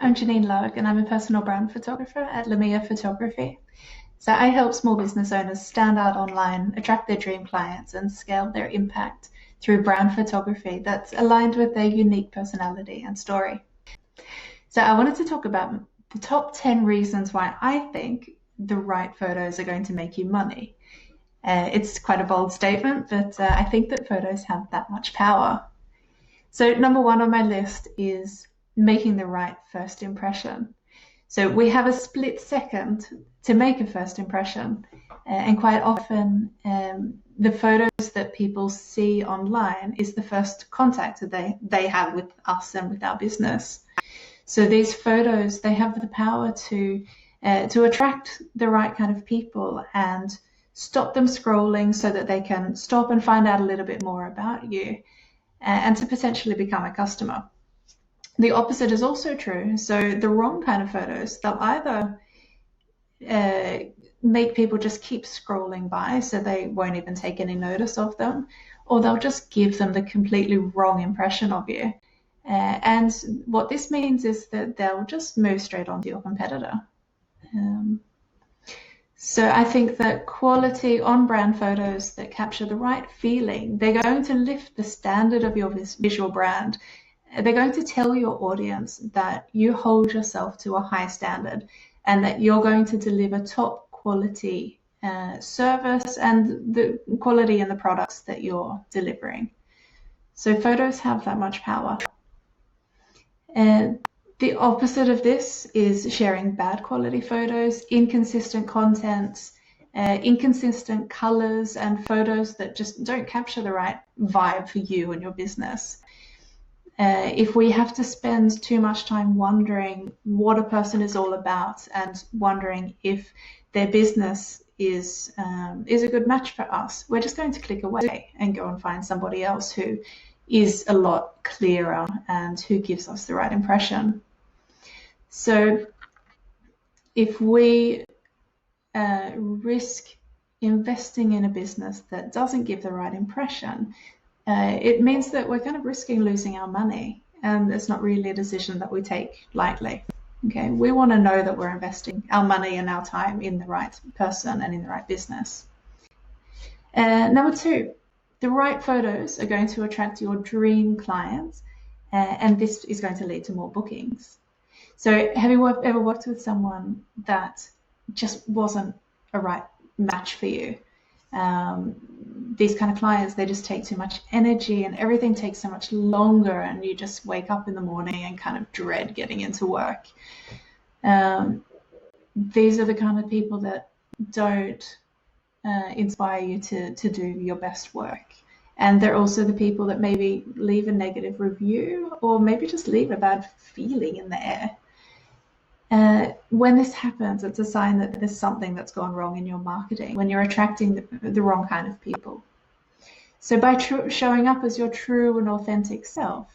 I'm Janine Logue and I'm a personal brand photographer at Lamia Photography. So I help small business owners stand out online, attract their dream clients, and scale their impact through brand photography that's aligned with their unique personality and story. So I wanted to talk about the top 10 reasons why I think the right photos are going to make you money. It's quite a bold statement, but I think that photos have that much power. So number one on my list is making the right first impression. So we have a split second to make a first impression. And quite often, the photos that people see online is the first contact that they have with us and with our business. So these photos, they have the power to attract the right kind of people and stop them scrolling so that they can stop and find out a little bit more about you and to potentially become a customer. The opposite is also true. So the wrong kind of photos, they'll either make people just keep scrolling by so they won't even take any notice of them, or they'll just give them the completely wrong impression of you. And what this means is that they'll just move straight on to your competitor. So I think that quality on-brand photos that capture the right feeling, they're going to lift the standard of your visual brand. They're going to tell your audience that you hold yourself to a high standard and that you're going to deliver top quality service and the quality in the products that you're delivering. So photos have that much power. And the opposite of this is sharing bad quality photos, inconsistent content, inconsistent colors, and photos that just don't capture the right vibe for you and your business. If we have to spend too much time wondering what a person is all about and wondering if their business is a good match for us, we're just going to click away and go and find somebody else who is a lot clearer and who gives us the right impression. So if we risk investing in a business that doesn't give the right impression, it means that we're kind of risking losing our money, and it's not really a decision that we take lightly. Okay, we want to know that we're investing our money and our time in the right person and in the right business. Number two, the right photos are going to attract your dream clients, and this is going to lead to more bookings. So have you ever worked with someone that just wasn't a right match for you? These kind of clients, they just take too much energy and everything takes so much longer, and you just wake up in the morning and kind of dread getting into work. These are the kind of people that don't inspire you to do your best work. And they're also the people that maybe leave a negative review or maybe just leave a bad feeling in the air. When this happens, it's a sign that there's something that's gone wrong in your marketing when you're attracting the wrong kind of people. So by showing up as your true and authentic self,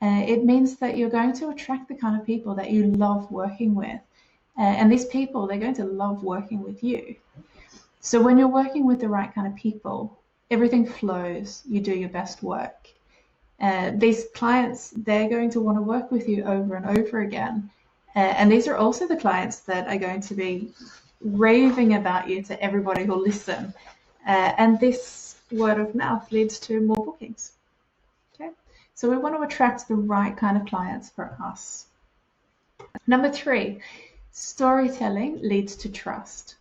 it means that you're going to attract the kind of people that you love working with. And these people, they're going to love working with you. So when you're working with the right kind of people, everything flows, you do your best work. These clients, they're going to want to work with you over and over again. And these are also the clients that are going to be raving about you to everybody who'll listen. And this word of mouth leads to more bookings. Okay, so we want to attract the right kind of clients for us. Number three, storytelling leads to trust.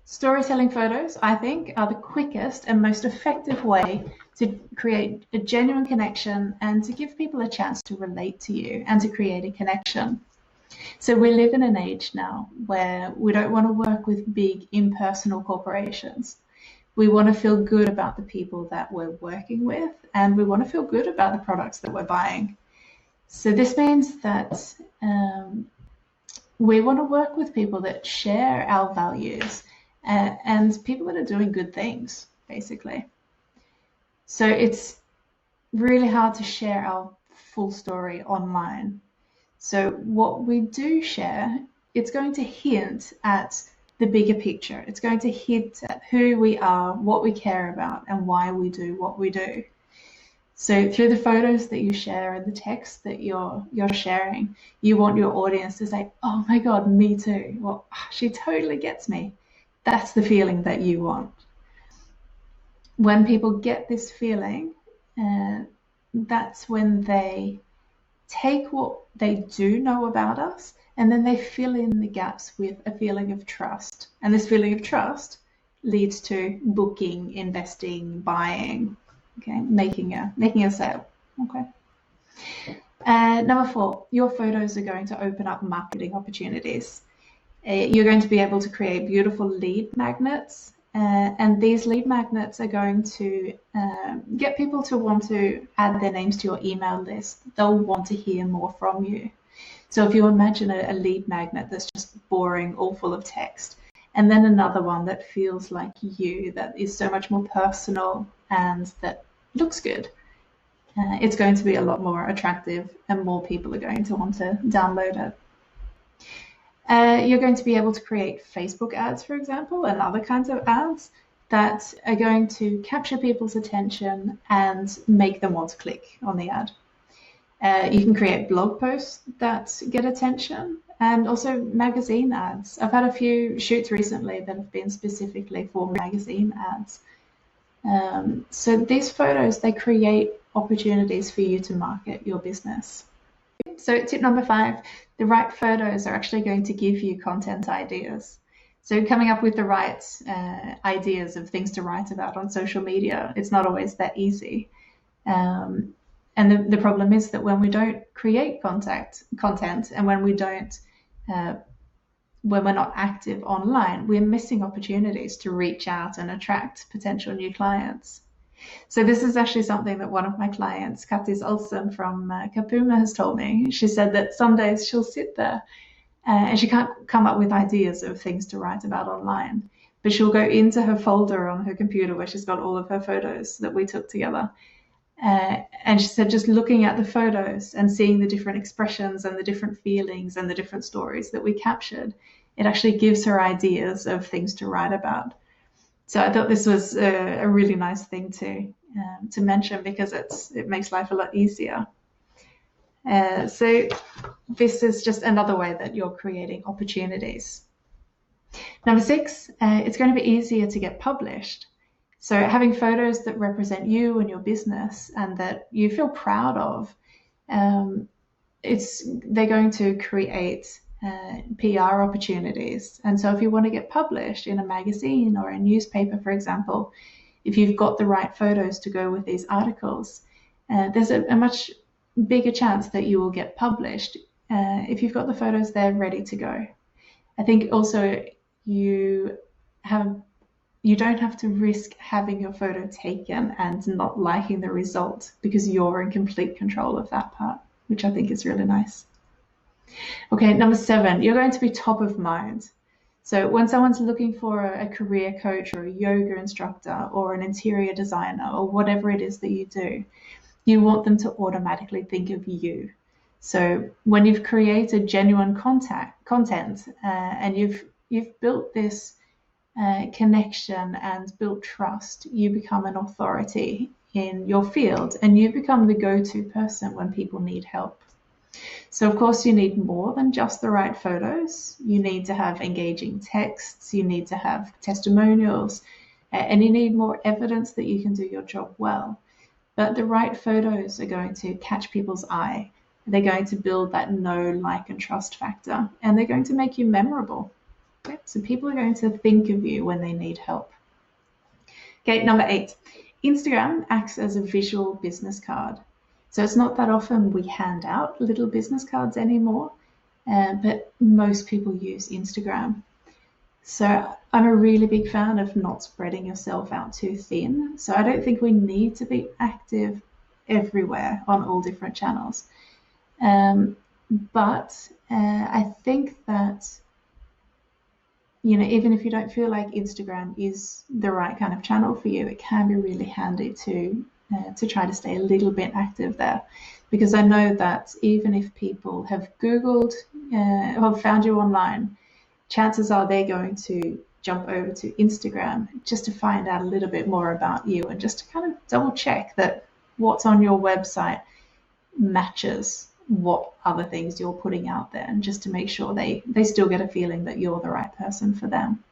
Storytelling photos, I think, are the quickest and most effective way to create a genuine connection and to give people a chance to relate to you and to create a connection. So we live in an age now where we don't want to work with big impersonal corporations. We want to feel good about the people that we're working with, and we want to feel good about the products that we're buying. So this means that we want to work with people that share our values and people that are doing good things, basically. So it's really hard to share our full story online. So what we do share, it's going to hint at the bigger picture. It's going to hint at who we are, what we care about, and why we do what we do. So through the photos that you share and the text that you're sharing, you want your audience to say, "Oh my God, me too." Well, she totally gets me. That's the feeling that you want. When people get this feeling, uh, that's when they take what they do know about us and then they fill in the gaps with a feeling of trust. And this feeling of trust leads to booking, investing, buying, okay, making a sale. Okay. Number 4, your photos are going to open up marketing opportunities. You're going to be able to create beautiful lead magnets, and these lead magnets are going to get people to want to add their names to your email list. They'll want to hear more from you. So if you imagine a lead magnet that's just boring, all full of text, and then another one that feels like you, that is so much more personal and that looks good, it's going to be a lot more attractive and more people are going to want to download it. You're going to be able to create Facebook ads, for example, and other kinds of ads that are going to capture people's attention and make them want to click on the ad. You can create blog posts that get attention and also magazine ads. I've had a few shoots recently that have been specifically for magazine ads. So these photos, they create opportunities for you to market your business. So tip number 5, the right photos are actually going to give you content ideas. So coming up with the right ideas of things to write about on social media, it's not always that easy. And the problem is that when we don't create content and when we're not active online, we're missing opportunities to reach out and attract potential new clients. So this is actually something that one of my clients, Kattis Olsen from Kapuma, has told me. She said that some days she'll sit there and she can't come up with ideas of things to write about online, but she'll go into her folder on her computer where she's got all of her photos that we took together. And she said just looking at the photos and seeing the different expressions and the different feelings and the different stories that we captured, it actually gives her ideas of things to write about. So I thought this was a really nice thing to mention because it makes life a lot easier. So this is just another way that you're creating opportunities. Number 6, it's going to be easier to get published. So having photos that represent you and your business and that you feel proud of, they're going to create PR opportunities. And so if you want to get published in a magazine or a newspaper, for example, if you've got the right photos to go with these articles, there's a much bigger chance that you will get published if you've got the photos there ready to go. I think also you don't have to risk having your photo taken and not liking the result because you're in complete control of that part, which I think is really nice. Okay, number 7, you're going to be top of mind. So when someone's looking for a career coach or a yoga instructor or an interior designer or whatever it is that you do, you want them to automatically think of you. So when you've created genuine content and you've built this connection and built trust, you become an authority in your field and you become the go-to person when people need help. So of course you need more than just the right photos. You need to have engaging texts, you need to have testimonials, and you need more evidence that you can do your job well. But the right photos are going to catch people's eye. They're going to build that know, like, and trust factor, and they're going to make you memorable. Okay? So people are going to think of you when they need help. Okay, number 8, Instagram acts as a visual business card. So it's not that often we hand out little business cards anymore, but most people use Instagram. So I'm a really big fan of not spreading yourself out too thin. So I don't think we need to be active everywhere on all different channels. But I think that, even if you don't feel like Instagram is the right kind of channel for you, it can be really handy to try to stay a little bit active there, because I know that even if people have Googled or found you online, chances are they're going to jump over to Instagram just to find out a little bit more about you and just to kind of double check that what's on your website matches what other things you're putting out there, and just to make sure they still get a feeling that you're the right person for them.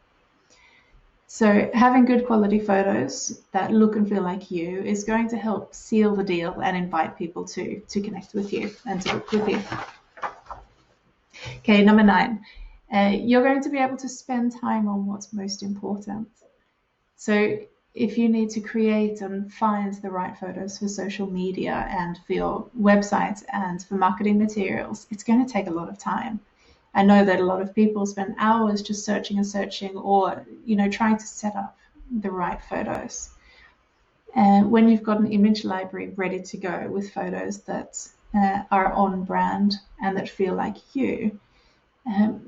So having good quality photos that look and feel like you is going to help seal the deal and invite people to connect with you and to book with you. Okay, number 9, you're going to be able to spend time on what's most important. So if you need to create and find the right photos for social media and for your website and for marketing materials, it's going to take a lot of time. I know that a lot of people spend hours just searching and searching, or trying to set up the right photos. And when you've got an image library ready to go with photos that are on brand and that feel like you,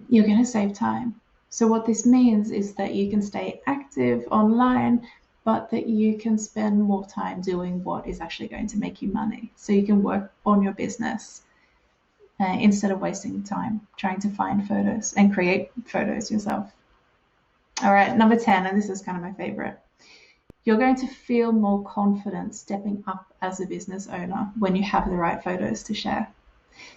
you're going to save time. So what this means is that you can stay active online, but that you can spend more time doing what is actually going to make you money. So you can work on your business instead of wasting time trying to find photos and create photos yourself. All right, number 10, and this is kind of my favorite. You're going to feel more confident stepping up as a business owner when you have the right photos to share.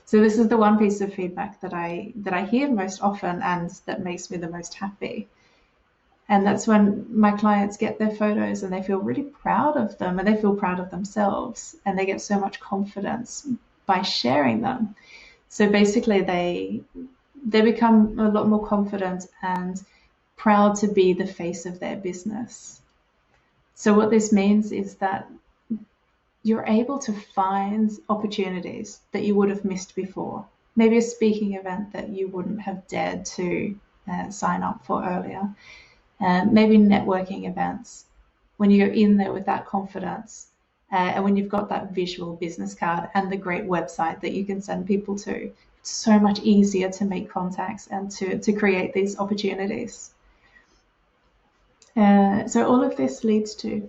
So this is the one piece of feedback that I hear most often and that makes me the most happy. And that's when my clients get their photos and they feel really proud of them, and they feel proud of themselves, and they get so much confidence by sharing them. So basically they become a lot more confident and proud to be the face of their business. So what this means is that you're able to find opportunities that you would have missed before. Maybe a speaking event that you wouldn't have dared to sign up for earlier. Maybe networking events. When you go in there with that confidence, and when you've got that visual business card and the great website that you can send people to, it's so much easier to make contacts and to create these opportunities. So all of this leads to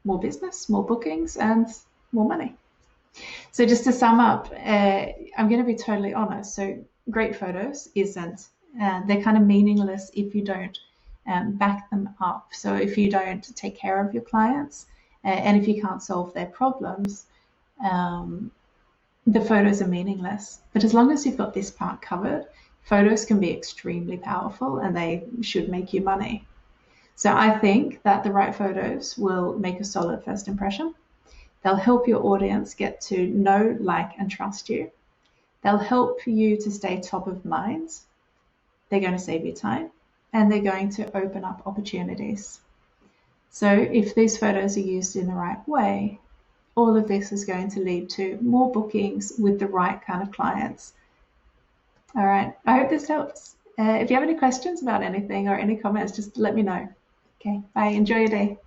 more business, more bookings, and more money. So just to sum up, I'm going to be totally honest. So great photos they're kind of meaningless if you don't back them up. So if you don't take care of your clients and if you can't solve their problems, the photos are meaningless. But as long as you've got this part covered, photos can be extremely powerful and they should make you money. So I think that the right photos will make a solid first impression. They'll help your audience get to know, like, and trust you. They'll help you to stay top of mind. They're going to save you time, and they're going to open up opportunities. So if these photos are used in the right way, all of this is going to lead to more bookings with the right kind of clients. All right, I hope this helps. If you have any questions about anything or any comments, just let me know. Okay, bye. Enjoy your day.